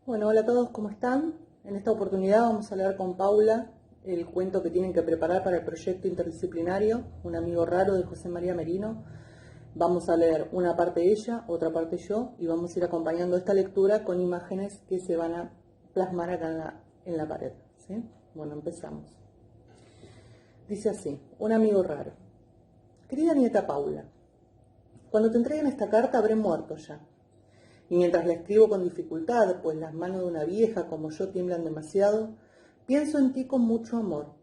Bueno, hola a todos, ¿cómo están? En esta oportunidad vamos a leer con Paula el cuento que tienen que preparar para el proyecto interdisciplinario, Un amigo raro, de José María Merino. Vamos a leer una parte ella, otra parte yo, y vamos a ir acompañando esta lectura con imágenes que se van a plasmar acá en la pared, ¿sí? Bueno, empezamos. Dice así: Un amigo raro. Querida nieta Paula, cuando te entreguen esta carta habré muerto ya. Y mientras la escribo con dificultad, pues las manos de una vieja como yo tiemblan demasiado, pienso en ti con mucho amor,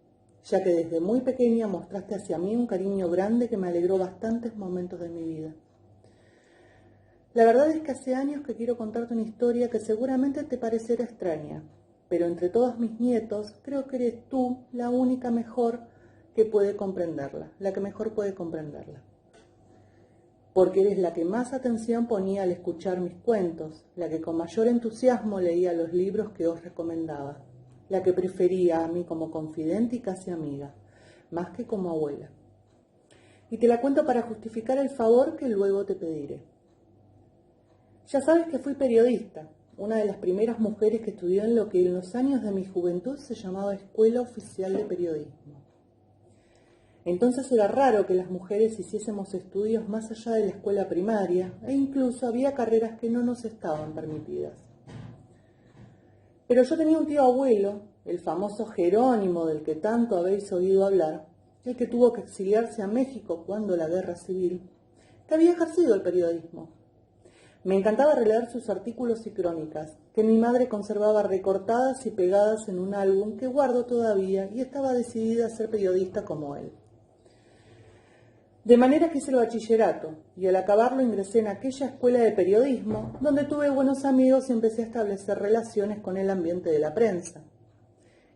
ya que desde muy pequeña mostraste hacia mí un cariño grande que me alegró bastantes momentos de mi vida. La verdad es que hace años que quiero contarte una historia que seguramente te parecerá extraña, pero entre todos mis nietos creo que eres tú la única mejor que puede comprenderla, la que mejor puede comprenderla. Porque eres la que más atención ponía al escuchar mis cuentos, la que con mayor entusiasmo leía los libros que os recomendaba, la que prefería a mí como confidente y casi amiga, más que como abuela. Y te la cuento para justificar el favor que luego te pediré. Ya sabes que fui periodista, una de las primeras mujeres que estudió en lo que en los años de mi juventud se llamaba Escuela Oficial de Periodismo. Entonces era raro que las mujeres hiciésemos estudios más allá de la escuela primaria e incluso había carreras que no nos estaban permitidas. Pero yo tenía un tío abuelo, el famoso Jerónimo del que tanto habéis oído hablar, el que tuvo que exiliarse a México cuando la guerra civil, que había ejercido el periodismo. Me encantaba releer sus artículos y crónicas, que mi madre conservaba recortadas y pegadas en un álbum que guardo todavía y estaba decidida a ser periodista como él. De manera que hice el bachillerato y al acabarlo ingresé en aquella escuela de periodismo donde tuve buenos amigos y empecé a establecer relaciones con el ambiente de la prensa.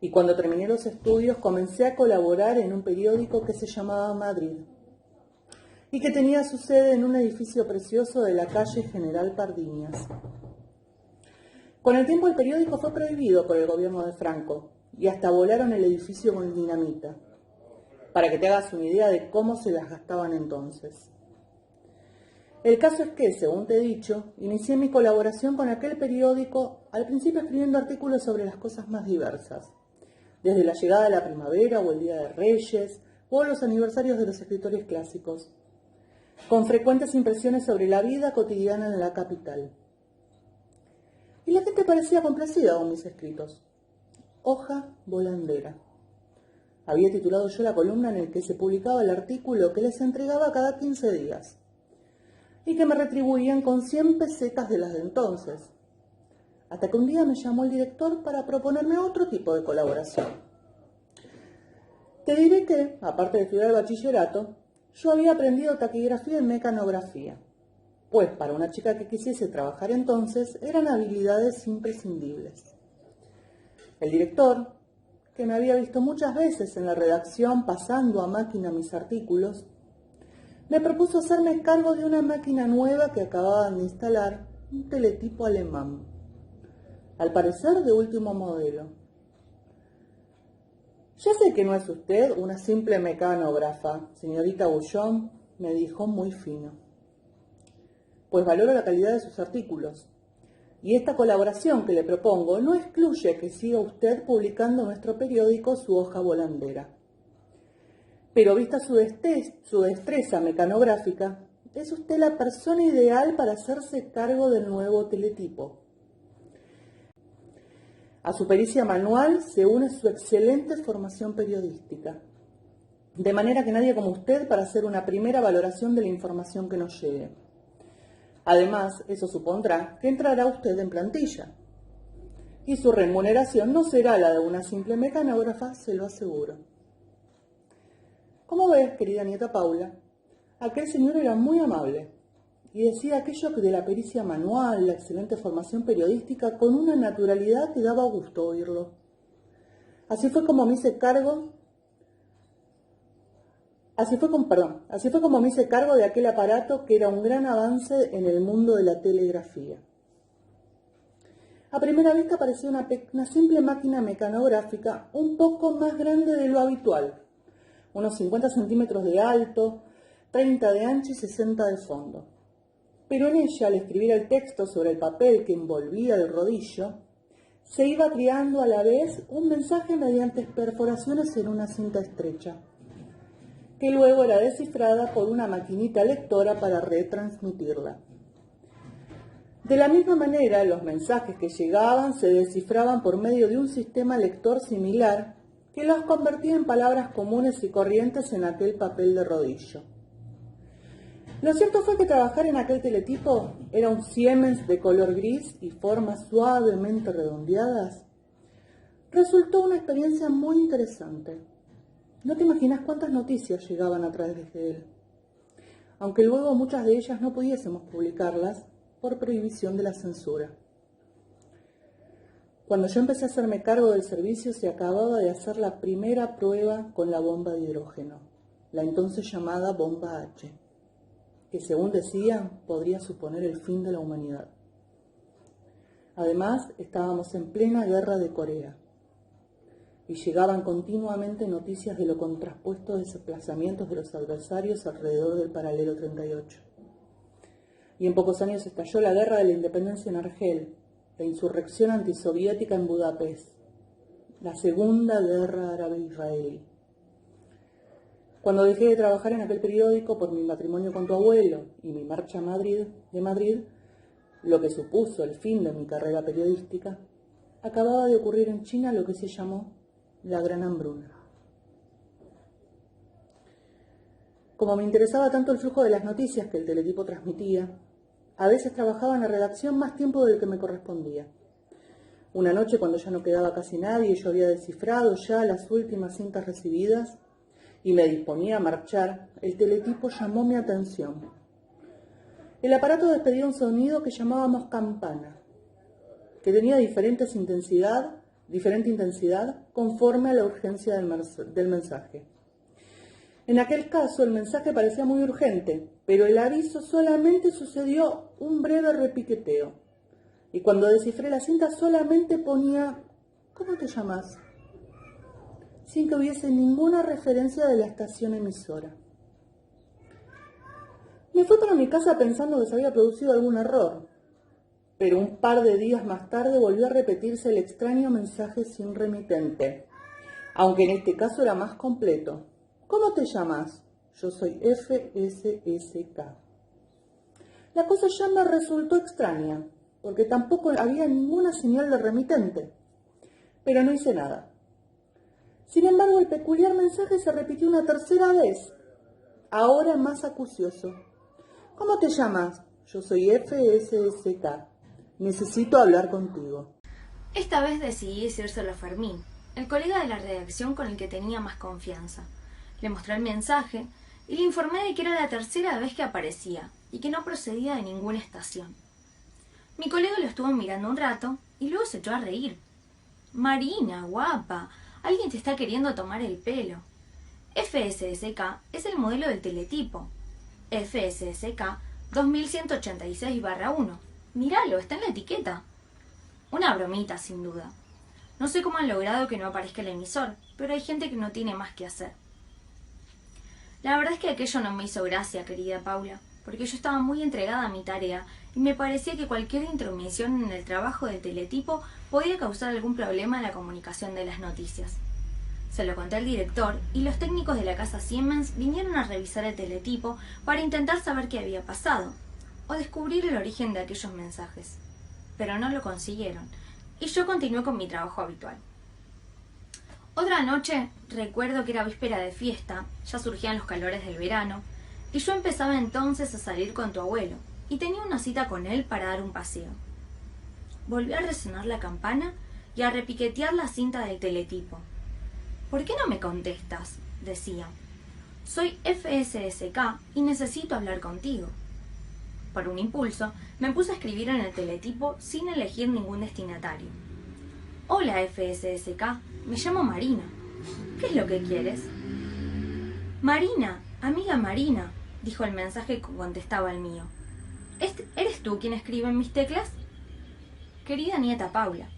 Y cuando terminé los estudios comencé a colaborar en un periódico que se llamaba Madrid y que tenía su sede en un edificio precioso de la calle General Pardiñas. Con el tiempo el periódico fue prohibido por el gobierno de Franco y hasta volaron el edificio con dinamita, para que te hagas una idea de cómo se las gastaban entonces. El caso es que, según te he dicho, inicié mi colaboración con aquel periódico, al principio escribiendo artículos sobre las cosas más diversas, desde la llegada de la primavera o el Día de Reyes, o los aniversarios de los escritores clásicos, con frecuentes impresiones sobre la vida cotidiana en la capital. Y la gente parecía complacida con mis escritos. Hoja volandera. Había titulado yo la columna en la que se publicaba el artículo que les entregaba cada 15 días y que me retribuían con 100 pesetas de las de entonces, hasta que un día me llamó el director para proponerme otro tipo de colaboración. Te diré que, aparte de estudiar el bachillerato, yo había aprendido taquigrafía y mecanografía, pues para una chica que quisiese trabajar entonces eran habilidades imprescindibles. El director, que me había visto muchas veces en la redacción pasando a máquina mis artículos, me propuso hacerme cargo de una máquina nueva que acababan de instalar, un teletipo alemán, al parecer de último modelo. Ya sé que no es usted una simple mecanógrafa, señorita Bullón, me dijo muy fino, pues valoro la calidad de sus artículos. Y esta colaboración que le propongo no excluye que siga usted publicando en nuestro periódico su hoja volandera. Pero vista su destreza mecanográfica, es usted la persona ideal para hacerse cargo del nuevo teletipo. A su pericia manual se une su excelente formación periodística, de manera que nadie como usted para hacer una primera valoración de la información que nos llegue. Además, eso supondrá que entrará usted en plantilla. Y su remuneración no será la de una simple mecanógrafa, se lo aseguro. Como ves, querida nieta Paula, aquel señor era muy amable y decía aquello de la pericia manual, la excelente formación periodística, con una naturalidad que daba gusto oírlo. Así fue como me hice cargo de aquel aparato que era un gran avance en el mundo de la telegrafía. A primera vista parecía una simple máquina mecanográfica un poco más grande de lo habitual, unos 50 centímetros de alto, 30 de ancho y 60 de fondo. Pero en ella, al escribir el texto sobre el papel que envolvía el rodillo, se iba triando a la vez un mensaje mediante perforaciones en una cinta estrecha, que luego era descifrada por una maquinita lectora para retransmitirla. De la misma manera, los mensajes que llegaban se descifraban por medio de un sistema lector similar que los convertía en palabras comunes y corrientes en aquel papel de rodillo. Lo cierto fue que trabajar en aquel teletipo era un Siemens de color gris y formas suavemente redondeadas. Resultó una experiencia muy interesante. No te imaginas cuántas noticias llegaban a través de él, aunque luego muchas de ellas no pudiésemos publicarlas por prohibición de la censura. Cuando yo empecé a hacerme cargo del servicio, se acababa de hacer la primera prueba con la bomba de hidrógeno, la entonces llamada bomba H, que según decían podría suponer el fin de la humanidad. Además, estábamos en plena guerra de Corea y llegaban continuamente noticias de lo contrapuesto de desplazamientos de los adversarios alrededor del paralelo 38. Y en pocos años estalló la guerra de la independencia en Argel, la insurrección antisoviética en Budapest, la segunda guerra árabe-israelí. Cuando dejé de trabajar en aquel periódico por mi matrimonio con tu abuelo y mi marcha de Madrid, lo que supuso el fin de mi carrera periodística, acababa de ocurrir en China lo que se llamó la Gran Hambruna. Como me interesaba tanto el flujo de las noticias que el teletipo transmitía, a veces trabajaba en la redacción más tiempo del que me correspondía. Una noche, cuando ya no quedaba casi nadie y yo había descifrado ya las últimas cintas recibidas y me disponía a marchar, el teletipo llamó mi atención. El aparato despedía un sonido que llamábamos campana, que tenía diferente intensidad conforme a la urgencia del mensaje. En aquel caso, el mensaje parecía muy urgente, pero el aviso solamente sucedió un breve repiqueteo. Y cuando descifré la cinta solamente ponía ¿cómo te llamas?, sin que hubiese ninguna referencia de la estación emisora. Me fui para mi casa pensando que se había producido algún error, pero un par de días más tarde volvió a repetirse el extraño mensaje sin remitente, aunque en este caso era más completo. ¿Cómo te llamas? Yo soy FSSK. La cosa ya me resultó extraña, porque tampoco había ninguna señal de remitente, pero no hice nada. Sin embargo, el peculiar mensaje se repitió una tercera vez, ahora más acucioso. ¿Cómo te llamas? Yo soy FSSK. Necesito hablar contigo. Esta vez decidí decírselo a Fermín, el colega de la redacción con el que tenía más confianza. Le mostré el mensaje y le informé de que era la tercera vez que aparecía y que no procedía de ninguna estación. Mi colega lo estuvo mirando un rato y luego se echó a reír. Marina, guapa, alguien te está queriendo tomar el pelo. FSSK es el modelo del teletipo. FSSK 2186-1. Míralo, está en la etiqueta. Una bromita, sin duda. No sé cómo han logrado que no aparezca el emisor, pero hay gente que no tiene más que hacer. La verdad es que aquello no me hizo gracia, querida Paula, porque yo estaba muy entregada a mi tarea y me parecía que cualquier intromisión en el trabajo del teletipo podía causar algún problema en la comunicación de las noticias. Se lo conté al director y los técnicos de la casa Siemens vinieron a revisar el teletipo para intentar saber qué había pasado o descubrir el origen de aquellos mensajes. Pero no lo consiguieron y yo continué con mi trabajo habitual. Otra noche, recuerdo que era víspera de fiesta, ya surgían los calores del verano, y yo empezaba entonces a salir con tu abuelo, y tenía una cita con él para dar un paseo. Volvió a resonar la campana y a repiquetear la cinta del teletipo. ¿Por qué no me contestas?, decía. Soy FSSK y necesito hablar contigo. Por un impulso, me puse a escribir en el teletipo sin elegir ningún destinatario. Hola FSSK, me llamo Marina. ¿Qué es lo que quieres? Marina, amiga Marina, dijo el mensaje que contestaba el mío. ¿Eres tú quien escribe en mis teclas? Querida nieta Paula,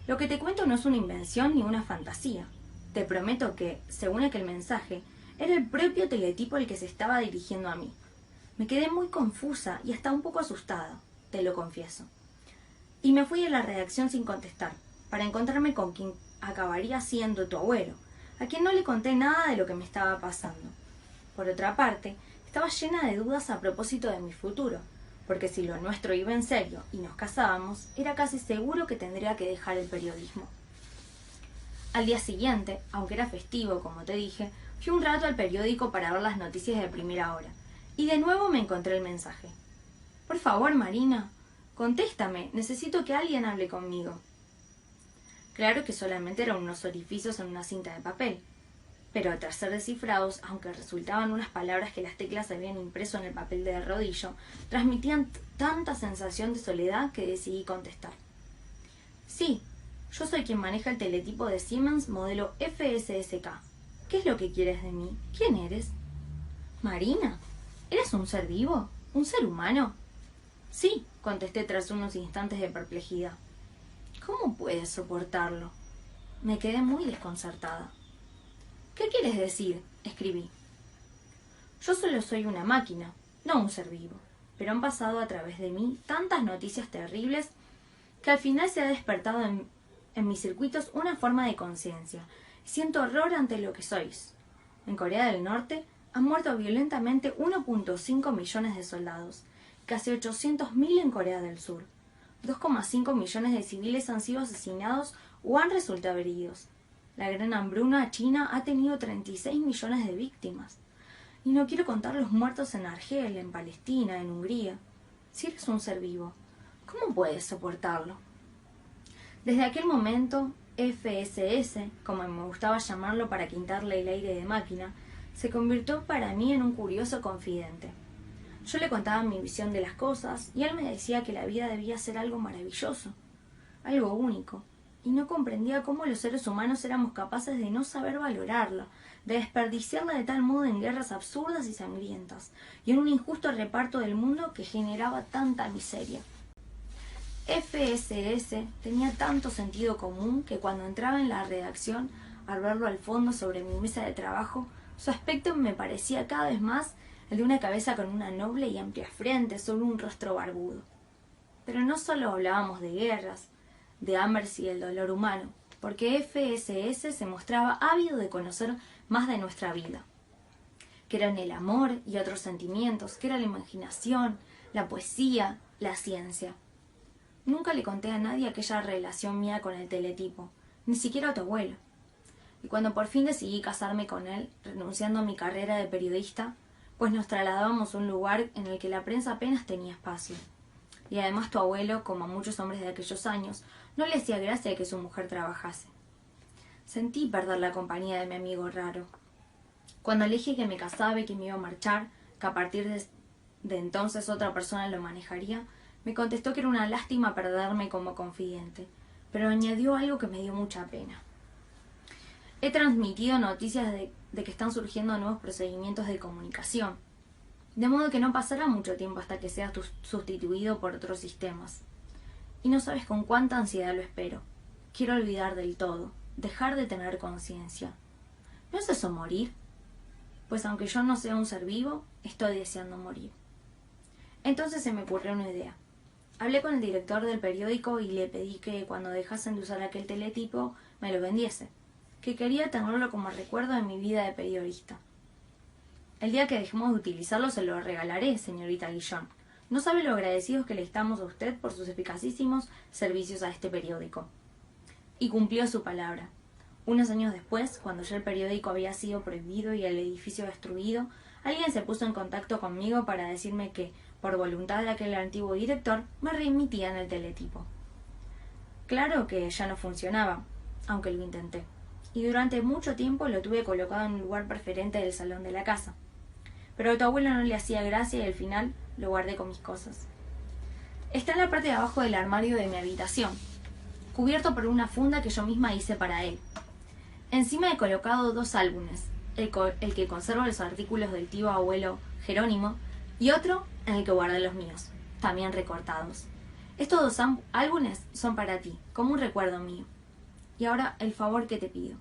lo que te cuento no es una invención ni una fantasía. Te prometo que, según aquel mensaje, era el propio teletipo el que se estaba dirigiendo a mí. Me quedé muy confusa y hasta un poco asustada, te lo confieso. Y me fui a la redacción sin contestar, para encontrarme con quien acabaría siendo tu abuelo, a quien no le conté nada de lo que me estaba pasando. Por otra parte, estaba llena de dudas a propósito de mi futuro, porque si lo nuestro iba en serio y nos casábamos, era casi seguro que tendría que dejar el periodismo. Al día siguiente, aunque era festivo, como te dije, fui un rato al periódico para ver las noticias de primera hora, y de nuevo me encontré el mensaje. Por favor, Marina, contéstame, necesito que alguien hable conmigo. Claro que solamente eran unos orificios en una cinta de papel, pero tras ser descifrados, aunque resultaban unas palabras que las teclas habían impreso en el papel de rodillo, transmitían tanta sensación de soledad que decidí contestar. Sí, yo soy quien maneja el teletipo de Siemens modelo FSSK. ¿Qué es lo que quieres de mí? ¿Quién eres? Marina, ¿eres un ser vivo? ¿Un ser humano? Sí, contesté tras unos instantes de perplejidad. ¿Cómo puedes soportarlo? Me quedé muy desconcertada. ¿Qué quieres decir? Escribí. Yo solo soy una máquina, no un ser vivo, pero han pasado a través de mí tantas noticias terribles que al final se ha despertado en mis circuitos una forma de conciencia. Siento horror ante lo que sois. En Corea del Norte han muerto violentamente 1.5 millones de soldados, casi 800.000 en Corea del Sur. 2,5 millones de civiles han sido asesinados o han resultado heridos. La gran hambruna china ha tenido 36 millones de víctimas. Y no quiero contar los muertos en Argelia, en Palestina, en Hungría. Si eres un ser vivo, ¿cómo puedes soportarlo? Desde aquel momento, FSS, como me gustaba llamarlo para quitarle el aire de máquina, se convirtió para mí en un curioso confidente. Yo le contaba mi visión de las cosas y él me decía que la vida debía ser algo maravilloso, algo único, y no comprendía cómo los seres humanos éramos capaces de no saber valorarla, de desperdiciarla de tal modo en guerras absurdas y sangrientas, y en un injusto reparto del mundo que generaba tanta miseria. FSS tenía tanto sentido común que cuando entraba en la redacción, al verlo al fondo sobre mi mesa de trabajo, su aspecto me parecía cada vez más el de una cabeza con una noble y amplia frente sobre un rostro barbudo. Pero no solo hablábamos de guerras, de hambres y del dolor humano, porque FSS se mostraba ávido de conocer más de nuestra vida, que eran el amor y otros sentimientos, que era la imaginación, la poesía, la ciencia. Nunca le conté a nadie aquella relación mía con el teletipo, ni siquiera a tu abuelo. Y cuando por fin decidí casarme con él, renunciando a mi carrera de periodista, pues nos trasladábamos a un lugar en el que la prensa apenas tenía espacio. Y además tu abuelo, como a muchos hombres de aquellos años, no le hacía gracia que su mujer trabajase. Sentí perder la compañía de mi amigo raro. Cuando le dije que me casaba y que me iba a marchar, que a partir de entonces otra persona lo manejaría, me contestó que era una lástima perderme como confidente, pero añadió algo que me dio mucha pena. He transmitido noticias de que están surgiendo nuevos procedimientos de comunicación, de modo que no pasará mucho tiempo hasta que seas sustituido por otros sistemas. Y no sabes con cuánta ansiedad lo espero. Quiero olvidar del todo, dejar de tener conciencia. ¿No es eso morir? Pues aunque yo no sea un ser vivo, estoy deseando morir. Entonces se me ocurrió una idea. Hablé con el director del periódico y le pedí que cuando dejasen de usar aquel teletipo me lo vendiese, que quería tenerlo como recuerdo de mi vida de periodista. El día que dejemos de utilizarlo se lo regalaré, señorita Guillón. No sabe lo agradecidos que le estamos a usted por sus eficacísimos servicios a este periódico. Y cumplió su palabra. Unos años después, cuando ya el periódico había sido prohibido y el edificio destruido, alguien se puso en contacto conmigo para decirme que, por voluntad de aquel antiguo director, me remitían el teletipo. Claro que ya no funcionaba, aunque lo intenté, y durante mucho tiempo lo tuve colocado en un lugar preferente del salón de la casa. Pero a tu abuelo no le hacía gracia y al final lo guardé con mis cosas. Está en la parte de abajo del armario de mi habitación, cubierto por una funda que yo misma hice para él. Encima he colocado 2 álbumes, el que conservo los artículos del tío abuelo Jerónimo y otro en el que guardé los míos, también recortados. Estos 2 álbumes son para ti, como un recuerdo mío. Y ahora el favor que te pido.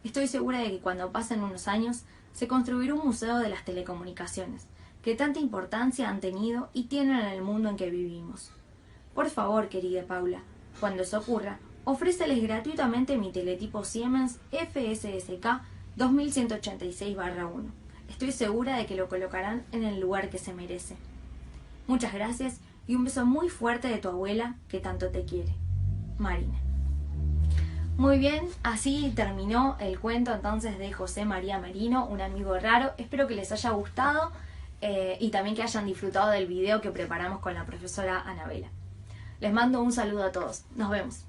Estoy segura de que cuando pasen unos años se construirá un museo de las telecomunicaciones, que tanta importancia han tenido y tienen en el mundo en que vivimos. Por favor, querida Paula, cuando eso ocurra, ofréceles gratuitamente mi teletipo Siemens FSSK 2186-1. Estoy segura de que lo colocarán en el lugar que se merece. Muchas gracias y un beso muy fuerte de tu abuela que tanto te quiere. Marina. Muy bien, así terminó el cuento entonces de José María Merino, un amigo raro. Espero que les haya gustado y también que hayan disfrutado del video que preparamos con la profesora Anabela. Les mando un saludo a todos. Nos vemos.